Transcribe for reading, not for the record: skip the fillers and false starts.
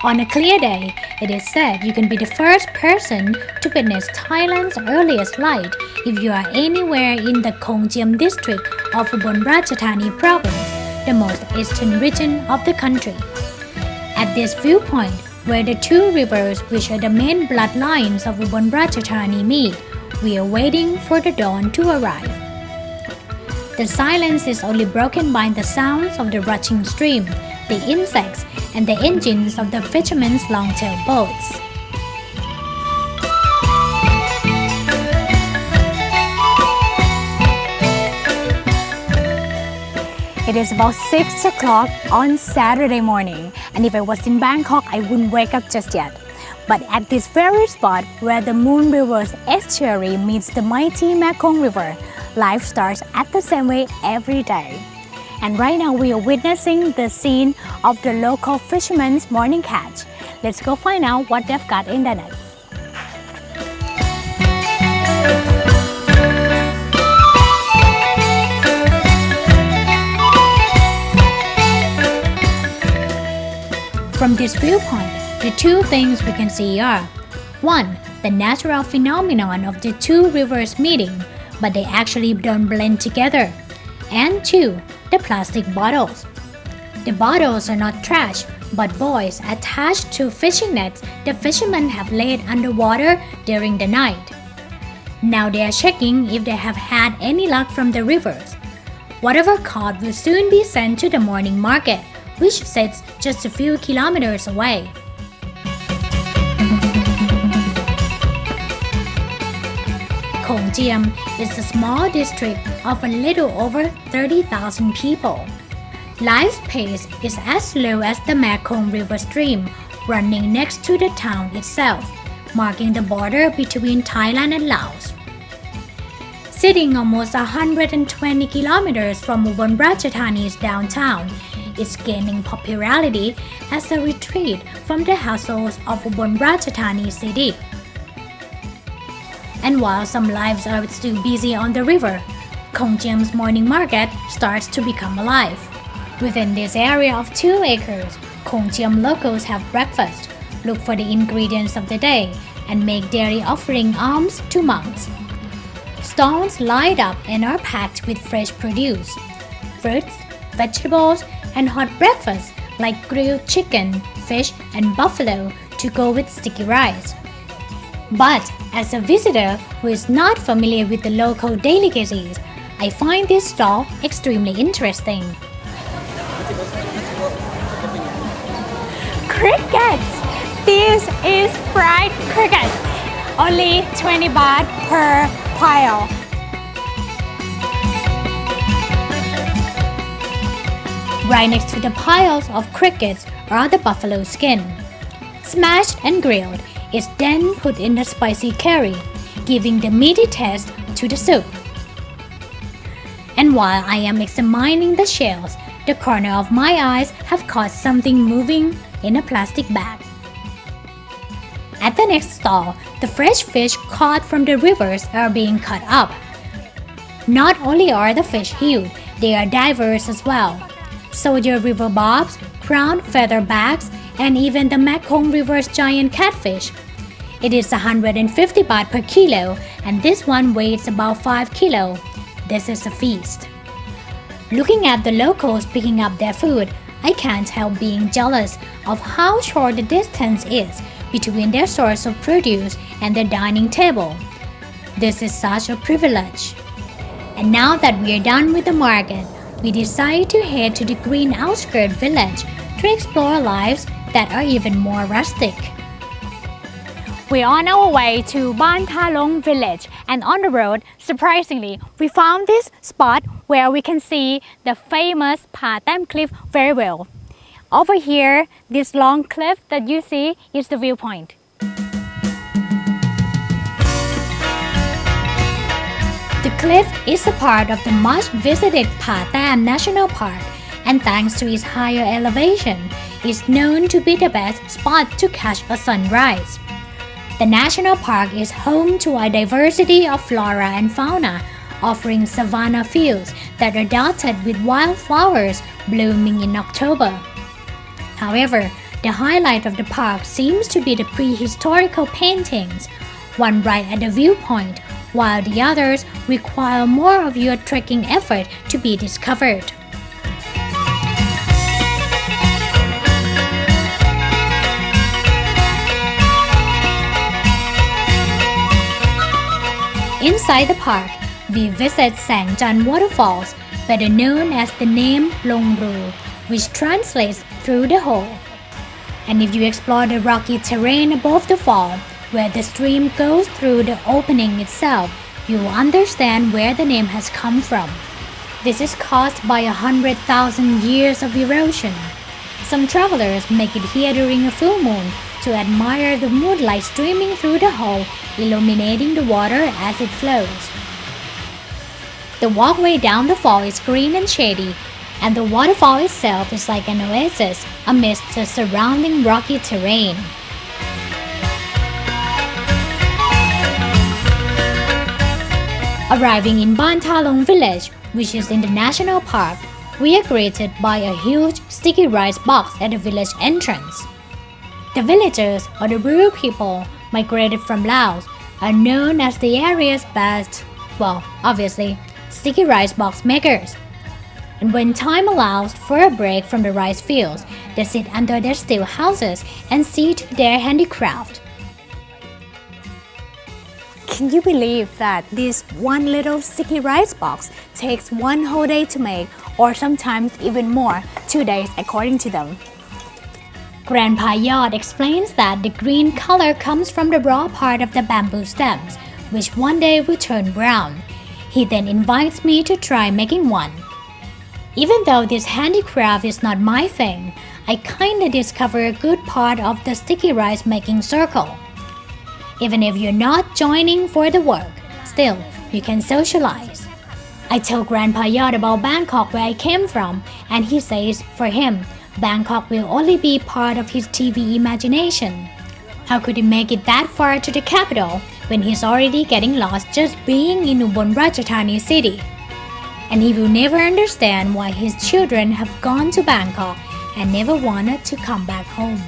On a clear day, it is said you can be the first person to witness Thailand's earliest light if you are anywhere in the Khong Jiam district of Ubon Ratchathani Province, the most eastern region of the country. At this viewpoint, where the two rivers which are the main bloodlines of Ubon Ratchathani meet, we are waiting for the dawn to arrive. The silence is only broken by the sounds of the rushing stream, the insects, and the engines of the fishermen's long-tail boats. It is about 6 o'clock on Saturday morning, and if I was in Bangkok, I wouldn't wake up just yet. But at this very spot where the Moon River's estuary meets the mighty Mekong River, life starts at the same way every day. And right now we are witnessing the scene of the local fishermen's morning catch. Let's go find out what they've got in their nets. From this viewpoint, the two things we can see are 1. The natural phenomenon of the two rivers meeting, but they actually don't blend together. And 2. The plastic bottles. The bottles are not trash, but buoys attached to fishing nets the fishermen have laid underwater during the night. Now they are checking if they have had any luck from the rivers. Whatever caught will soon be sent to the morning market, which sits just a few kilometers away. Khong Jiam is a small district of a little over 30,000 people. Life's pace is as slow as the Mekong River stream running next to the town itself, marking the border between Thailand and Laos. Sitting almost 120 kilometers from Ubon Ratchathani's downtown, it's gaining popularity as a retreat from the hassles of Ubon Ratchathani city. And while some lives are still busy on the river, Khong Jiam's morning market starts to become alive. Within this area of 2 acres, Khong Jiam locals have breakfast, look for the ingredients of the day, and make dairy offering alms to monks. Stalls light up and are packed with fresh produce, fruits, vegetables, and hot breakfast like grilled chicken, fish, and buffalo to go with sticky rice. But as a visitor who is not familiar with the local delicacies, I find this stall extremely interesting. Crickets! This is fried cricket. Only 20 baht per pile. Right next to the piles of crickets are the buffalo skin. Smashed and grilled, it's then put in the spicy curry, giving the meaty taste to the soup. And while I am examining the shells, the corner of my eyes have caught something moving in a plastic bag. At the next stall, the fresh fish caught from the rivers are being cut up. Not only are the fish huge, they are diverse as well. Soldier river bobs, crowned featherbacks, and even the Mekong River's giant catfish. It is 150 baht per kilo, and this one weighs about 5 kilo. This is a feast. Looking at the locals picking up their food, I can't help being jealous of how short the distance is between their source of produce and their dining table. This is such a privilege. And now that we are done with the market, we decide to head to the green outskirt village to explore lives that are even more rustic. We're on our way to Ban Tha Long village, and on the road, surprisingly, we found this spot where we can see the famous Pha Taem cliff very well. Over here, this long cliff that you see is the viewpoint. The cliff is a part of the much visited Pha Taem National Park, and thanks to its higher elevation, is known to be the best spot to catch a sunrise. The national park is home to a diversity of flora and fauna, offering savanna fields that are dotted with wildflowers blooming in October. However, The highlight of the park seems to be the prehistorical paintings, one right at the viewpoint, while the others require more of your trekking effort to be discovered. Inside the park, we visit Sang Chan Waterfalls, better known as the name Long Ru, which translates through the hole. And if you explore the rocky terrain above the fall, where the stream goes through the opening itself, you will understand where the name has come from. This is caused by 100,000 years of erosion. Some travelers make it here during a full moon to admire the moonlight streaming through the hole, illuminating the water as it flows. The walkway down the fall is green and shady, and the waterfall itself is like an oasis amidst the surrounding rocky terrain. Arriving in Ban Ta Long village, which is in the national park, we are greeted by a huge sticky rice box at the village entrance. The villagers, or the rural people migrated from Laos, are known as the area's best, obviously, sticky rice box makers. And when time allows for a break from the rice fields, they sit under their still houses and see to their handicraft. Can you believe that this one little sticky rice box takes one whole day to make, or sometimes even more, 2 days according to them? Grandpa Yod explains that the green color comes from the raw part of the bamboo stems, which one day will turn brown. He then invites me to try making one. Even though this handicraft is not my thing, I kinda discover a good part of the sticky rice making circle. Even if you're not joining for the work, still, you can socialize. I told Grandpa Yod about Bangkok where I came from, and he says for him, Bangkok will only be part of his TV imagination. How could he make it that far to the capital when he's already getting lost just being in Ubon Ratchathani city? And he will never understand why his children have gone to Bangkok and never wanted to come back home.